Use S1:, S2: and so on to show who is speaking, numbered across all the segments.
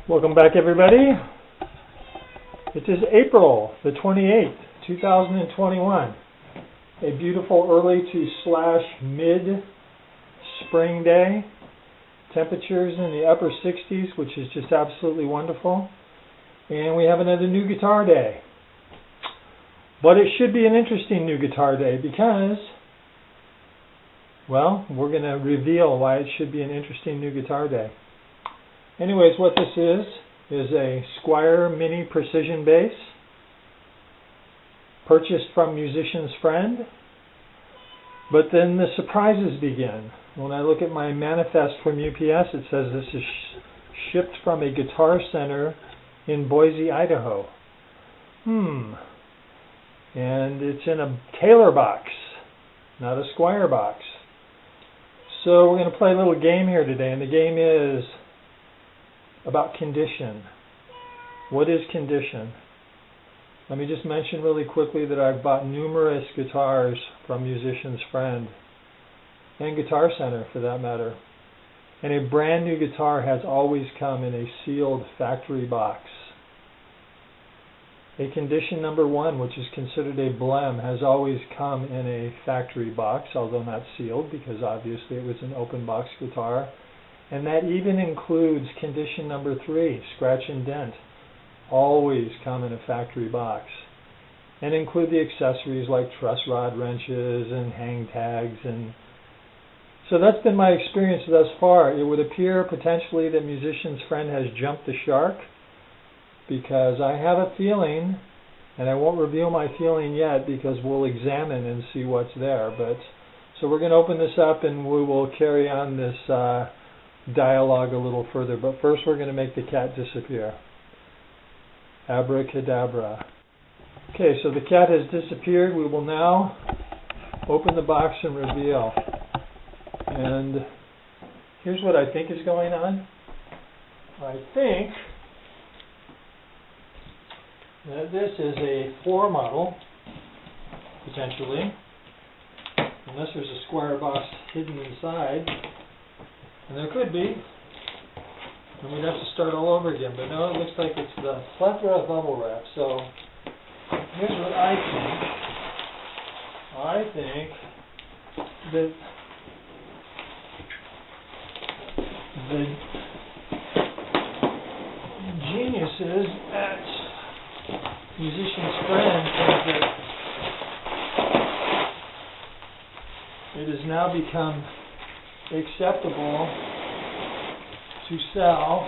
S1: Welcome back, everybody. It is April the 28th, 2021. A beautiful early to slash mid-spring day. Temperatures in the upper 60s, which is just absolutely wonderful. And we have another new guitar day. But it should be an interesting new guitar day because, well, we're going to reveal why it should be an interesting new guitar day. Anyways, what this is a Squier Mini Precision Bass, purchased from Musician's Friend. But then the surprises begin. When I look at my manifest from UPS, it says this is shipped from a Guitar Center in Boise, Idaho. And it's in a Taylor box, not a Squier box. So we're going to play a little game here today, and the game is about condition. What is condition? Let me just mention really quickly that I've bought numerous guitars from Musician's Friend and Guitar Center for that matter. And a brand new guitar has always come in a sealed factory box. A condition number one, which is considered a blem, has always come in a factory box, although not sealed because obviously it was an open box guitar. And that even includes condition number three, scratch and dent. Always come in a factory box. And include the accessories like truss rod wrenches and hang tags. And so that's been my experience thus far. It would appear potentially that Musician's Friend has jumped the shark, because I have a feeling, and I won't reveal my feeling yet because we'll examine and see what's there. But so we're going to open this up and we will carry on this dialogue a little further. But first we're going to make the cat disappear. Abracadabra. Okay, so the cat has disappeared. We will now open the box and reveal. And here's what I think is going on. I think that this is a floor model, potentially, unless there's a Squier box hidden inside. And there could be, and we'd have to start all over again. But no, it looks like it's the plethora of bubble wrap. So here's what I think. I think that the geniuses at Musician's Friend think that it has now become acceptable to sell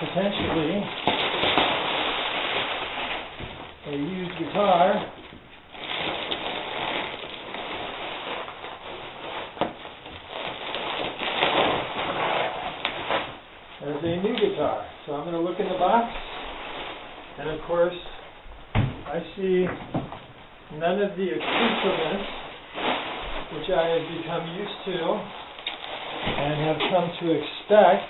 S1: potentially a used guitar as a new guitar. So I'm going to look in the box, and of course I see none of the accoutrements which I have become used to and have come to expect.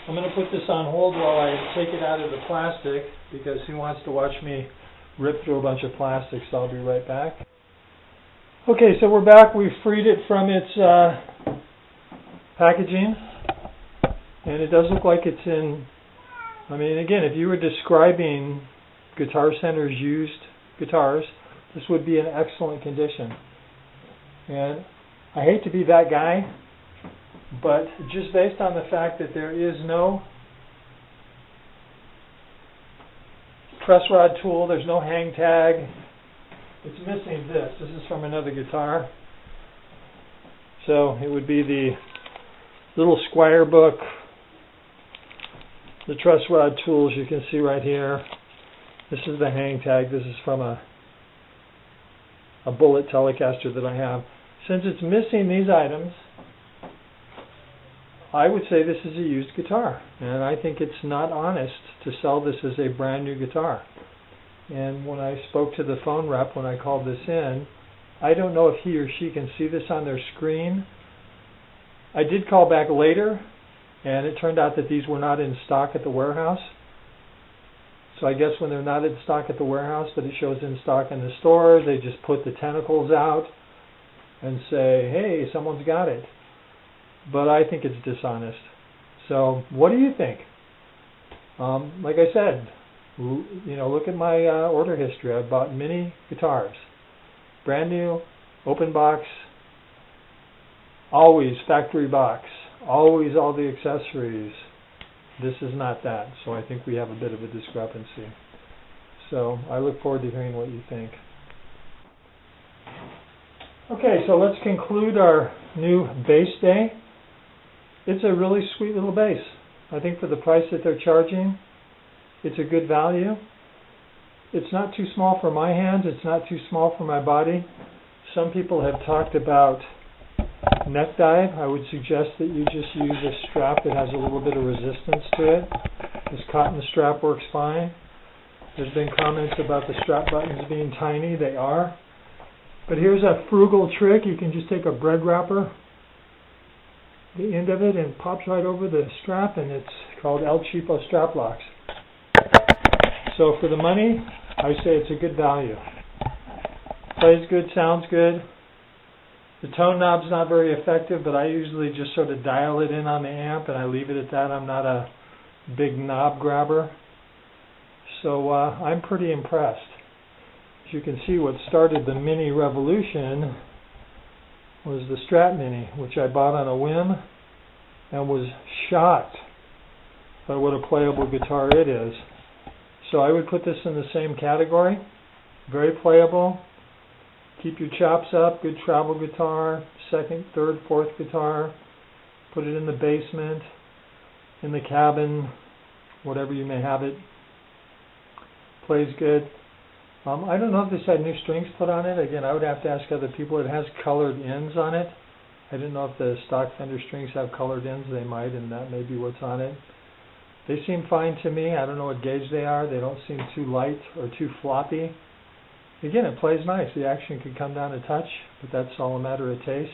S1: I'm going to put this on hold while I take it out of the plastic, because who wants to watch me rip through a bunch of plastic, so I'll be right back. Okay, so we're back. We've freed it from its packaging, and it does look like it's in, I mean, again, if you were describing Guitar Center's used guitars, this would be in excellent condition. And I hate to be that guy, but just based on the fact that there is no truss rod tool, there's no hang tag, it's missing this. This is from another guitar. So it would be the little Squier book, the truss rod tools you can see right here. This is the hang tag. This is from a Bullet Telecaster that I have. Since it's missing these items, I would say this is a used guitar, and I think it's not honest to sell this as a brand new guitar. And when I spoke to the phone rep when I called this in, I don't know if he or she can see this on their screen. I did call back later, and it turned out that these were not in stock at the warehouse. So I guess when they're not in stock at the warehouse, but it shows in stock in the store, they just put the tentacles out and say, hey, someone's got it. But I think it's dishonest. So what do you think? Like I said, look at my order history. I've bought many guitars. Brand new, open box, always factory box, always all the accessories. This is not that. So I think we have a bit of a discrepancy. So I look forward to hearing what you think. Okay, so let's conclude our new bass day. It's a really sweet little bass. I think for the price that they're charging, it's a good value. It's not too small for my hands. It's not too small for my body. Some people have talked about neck dive. I would suggest that you just use a strap that has a little bit of resistance to it. This cotton strap works fine. There's been comments about the strap buttons being tiny. They are. But here's a frugal trick. You can just take a bread wrapper, the end of it, and pops right over the strap, and it's called El Cheapo strap locks. So for the money, I say it's a good value. Plays good, sounds good. The tone knob's not very effective, but I usually just sort of dial it in on the amp and I leave it at that. I'm not a big knob grabber. So I'm pretty impressed. As you can see, what started the Mini revolution was the Strat Mini, which I bought on a whim and was shocked by what a playable guitar it is. So I would put this in the same category. Very playable. Keep your chops up. Good travel guitar. Second, third, fourth guitar. Put it in the basement, in the cabin, whatever you may have it. Plays good. I don't know if this had new strings put on it. Again, I would have to ask other people. It has colored ends on it. I didn't know if the stock Fender strings have colored ends. They might, and that may be what's on it. They seem fine to me. I don't know what gauge they are. They don't seem too light or too floppy. Again, it plays nice. The action could come down a touch, but that's all a matter of taste.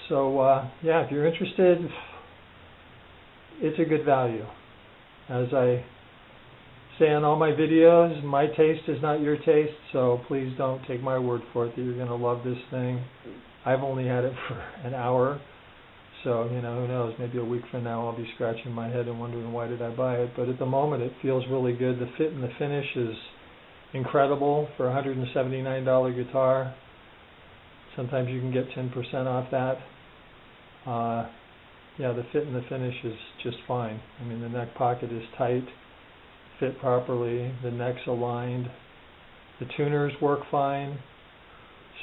S1: So, yeah, if you're interested, it's a good value. As I say on all my videos, my taste is not your taste, so please don't take my word for it that you're going to love this thing. I've only had it for an hour, so, who knows, maybe a week from now I'll be scratching my head and wondering why did I buy it. But at the moment it feels really good. The fit and the finish is incredible for a $179 guitar. Sometimes you can get 10% off that. Yeah, the fit and the finish is just fine. I mean, the neck pocket is tight, fit properly, the neck's aligned, the tuners work fine.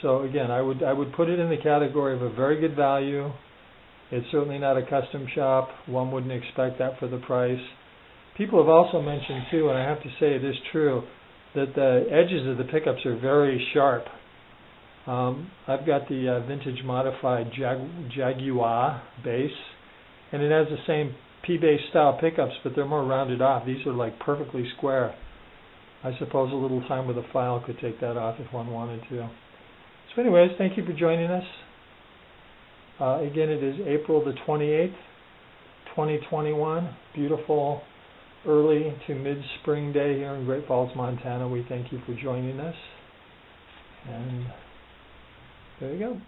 S1: So again, I would put it in the category of a very good value. It's certainly not a custom shop. One wouldn't expect that for the price. People have also mentioned too, and I have to say it is true, that the edges of the pickups are very sharp. I've got the vintage modified Jaguar bass, and it has the same P-bass style pickups, but they're more rounded off. These are like perfectly square. I suppose a little time with a file could take that off if one wanted to. So anyways, thank you for joining us. Again, it is April the 28th, 2021. Beautiful early to mid-spring day here in Great Falls, Montana. We thank you for joining us. And there you go.